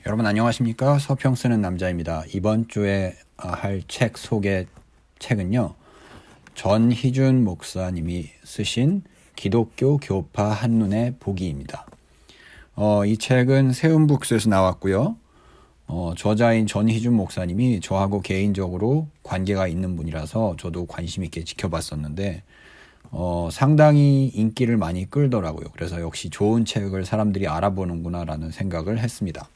여러분 안녕하십니까? 서평 쓰는 남자입니다. 이번 주에 할 책 소개 책은요. 전희준 목사님이 쓰신 기독교 교파 한눈에 보기입니다. 이 책은 세움북스에서 나왔고요. 저자인 전희준 목사님이 저하고 개인적으로 관계가 있는 분이라서 저도 관심 있게 지켜봤었는데 상당히 인기를 많이 끌더라고요. 그래서 역시 좋은 책을 사람들이 알아보는구나라는 생각을 했습니다.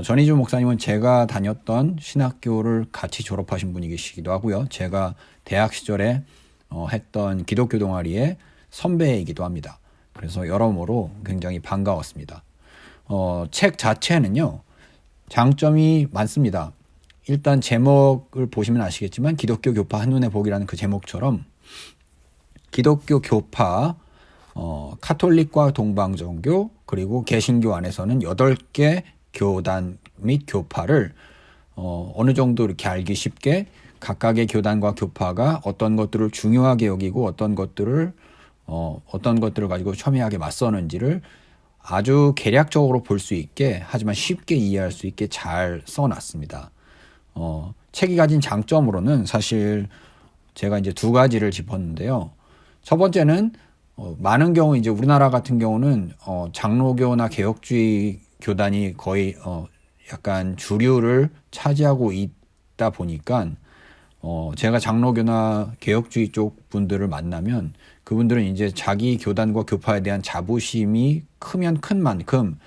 전희준 목사님은 제가 다녔던 신학교를 같이 졸업하신 분이시기도 하고요. 제가 대학 시절에 했던 기독교 동아리의 선배이기도 합니다. 그래서 여러모로 굉장히 반가웠습니다. 책 자체는요. 장점이 많습니다. 일단 제목을 보시면 아시겠지만 기독교 교파 한눈에 보기라는 그 제목처럼 기독교 교파, 카톨릭과 동방정교 그리고 개신교 안에서는 8개 교단 및 교파를 어느 정도 이렇게 알기 쉽게 각각의 교단과 교파가 어떤 것들을 중요하게 여기고 어떤 것들을 가지고 첨예하게 맞서는지를 아주 개략적으로 볼 수 있게 하지만 쉽게 이해할 수 있게 잘 써놨습니다. 책이 가진 장점으로는 사실 제가 이제 두 가지를 짚었는데요. 첫 번째는 많은 경우 이제 우리나라 같은 경우는 장로교나 개혁주의 교단이 거의 약간 주류를 차지하고 있다 보니까 제가 장로교나 개혁주의 쪽 분들을 만나면 그분들은 이제 자기 교단과 교파에 대한 자부심이 크면 큰 만큼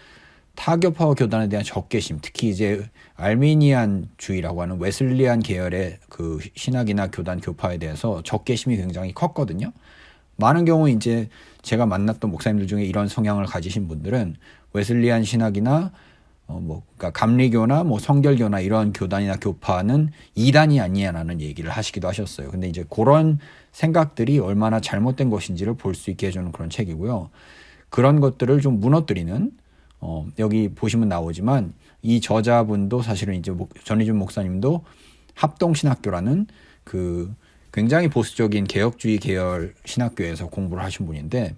타교파 교단에 대한 적개심, 특히 이제 알미니안주의라고 하는 웨슬리안 계열의 그 신학이나 교단 교파에 대해서 적개심이 굉장히 컸거든요. 많은 경우 이제 제가 만났던 목사님들 중에 이런 성향을 가지신 분들은 웨슬리안 신학이나 그러니까 감리교나 성결교나 이런 교단이나 교파는 이단이 아니냐라는 얘기를 하시기도 하셨어요. 근데 이제 그런 생각들이 얼마나 잘못된 것인지를 볼 수 있게 해주는 그런 책이고요. 그런 것들을 좀 무너뜨리는 여기 보시면 나오지만 이 저자분도 사실은 이제 전희준 목사님도 합동신학교라는 그 굉장히 보수적인 개혁주의 계열 신학교에서 공부를 하신 분인데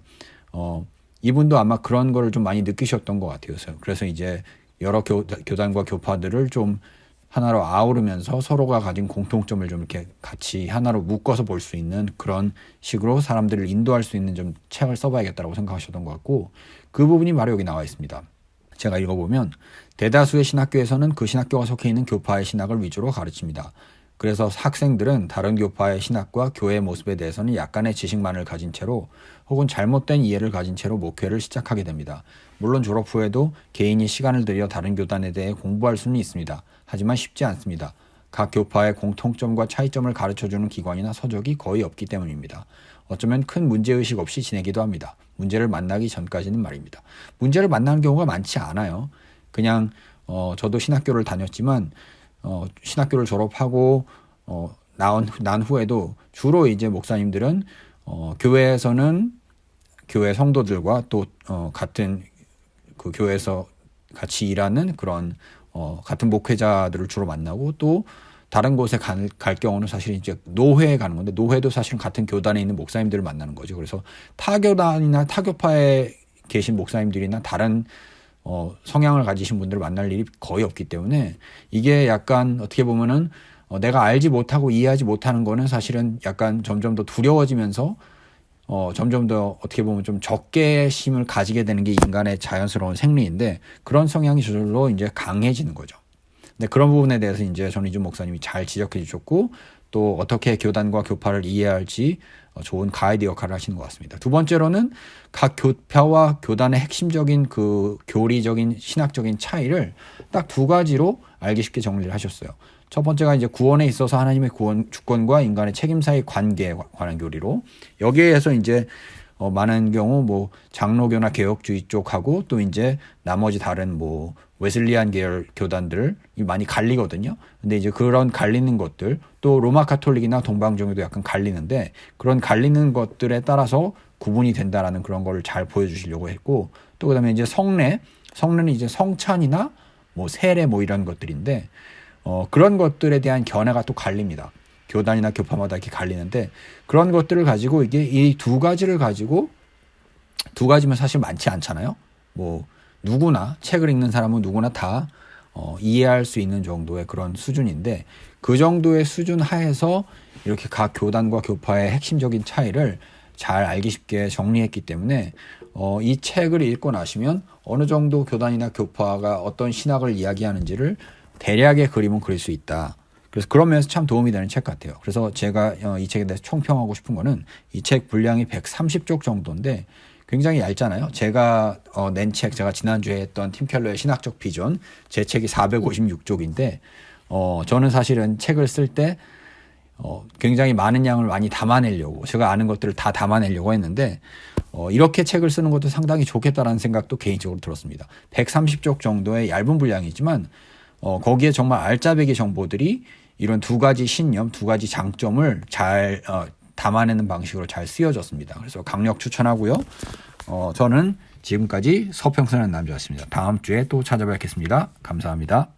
이분도 아마 그런 거를 좀 많이 느끼셨던 것 같아요. 그래서 이제 여러 교단과 교파들을 좀 하나로 아우르면서 서로가 가진 공통점을 좀 이렇게 같이 하나로 묶어서 볼 수 있는 그런 식으로 사람들을 인도할 수 있는 좀 책을 써봐야겠다고 생각하셨던 것 같고 그 부분이 바로 여기 나와 있습니다. 제가 읽어보면 대다수의 신학교에서는 그 신학교가 속해 있는 교파의 신학을 위주로 가르칩니다. 그래서 학생들은 다른 교파의 신학과 교회의 모습에 대해서는 약간의 지식만을 가진 채로 혹은 잘못된 이해를 가진 채로 목회를 시작하게 됩니다. 물론 졸업 후에도 개인이 시간을 들여 다른 교단에 대해 공부할 수는 있습니다. 하지만 쉽지 않습니다. 각 교파의 공통점과 차이점을 가르쳐주는 기관이나 서적이 거의 없기 때문입니다. 어쩌면 큰 문제의식 없이 지내기도 합니다. 문제를 만나기 전까지는 말입니다. 문제를 만나는 경우가 많지 않아요. 그냥 저도 신학교를 다녔지만 신학교를 졸업하고 난 후에도 주로 이제 목사님들은 교회에서는 교회 성도들과 또 같은 그 교회에서 같이 일하는 그런 같은 목회자들을 주로 만나고 또 다른 곳에 갈 경우는 사실 이제 노회에 가는 건데 노회도 사실은 같은 교단에 있는 목사님들을 만나는 거죠. 그래서 타교단이나 타교파에 계신 목사님들이나 다른 성향을 가지신 분들을 만날 일이 거의 없기 때문에 이게 약간 어떻게 보면은 내가 알지 못하고 이해하지 못하는 거는 사실은 약간 점점 더 두려워지면서 점점 더 어떻게 보면 좀 적개심을 가지게 되는 게 인간의 자연스러운 생리인데 그런 성향이 저절로 이제 강해지는 거죠. 근데 그런 부분에 대해서 이제 전희준 목사님이 잘 지적해 주셨고 또 어떻게 교단과 교파를 이해할지 좋은 가이드 역할을 하시는 것 같습니다. 두 번째로는 각 교파와 교단의 핵심적인 그 교리적인 신학적인 차이를 딱 두 가지로 알기 쉽게 정리를 하셨어요. 첫 번째가 이제 구원에 있어서 하나님의 구원 주권과 인간의 책임 사이의 관계에 관한 교리로 여기에서 이제 많은 경우 장로교나 개혁주의 쪽하고 또 이제 나머지 다른 웨슬리안 계열 교단들이 많이 갈리거든요. 근데 이제 그런 갈리는 것들 또 로마 카톨릭이나 동방정교도 약간 갈리는데 그런 갈리는 것들에 따라서 구분이 된다라는 그런 거를 잘 보여주시려고 했고 또 그다음에 이제 성례는 이제 성찬이나 세례 이런 것들인데 그런 것들에 대한 견해가 또 갈립니다. 교단이나 교파마다 이렇게 갈리는데 그런 것들을 가지고 이게 이 두 가지를 가지고 두 가지면 사실 많지 않잖아요. 누구나 책을 읽는 사람은 누구나 다 이해할 수 있는 정도의 그런 수준인데 그 정도의 수준 하에서 이렇게 각 교단과 교파의 핵심적인 차이를 잘 알기 쉽게 정리했기 때문에 이 책을 읽고 나시면 어느 정도 교단이나 교파가 어떤 신학을 이야기하는지를 대략의 그림은 그릴 수 있다. 그래서 그런 면에서 참 도움이 되는 책 같아요. 그래서 제가 이 책에 대해서 총평하고 싶은 거는 이 책 분량이 130쪽 정도인데 굉장히 얇잖아요. 제가 낸 책, 제가 지난주에 했던 팀 켈러의 신학적 비전, 제 책이 456쪽인데 저는 사실은 책을 쓸 때 굉장히 많은 양을 많이 담아내려고 제가 아는 것들을 다 담아내려고 했는데 이렇게 책을 쓰는 것도 상당히 좋겠다라는 생각도 개인적으로 들었습니다. 130쪽 정도의 얇은 분량이지만 거기에 정말 알짜배기 정보들이 이런 두 가지 신념, 두 가지 장점을 잘 담아내는 방식으로 잘 쓰여졌습니다. 그래서 강력 추천하고요. 저는 지금까지 서평선한 남자였습니다. 다음 주에 또 찾아뵙겠습니다. 감사합니다.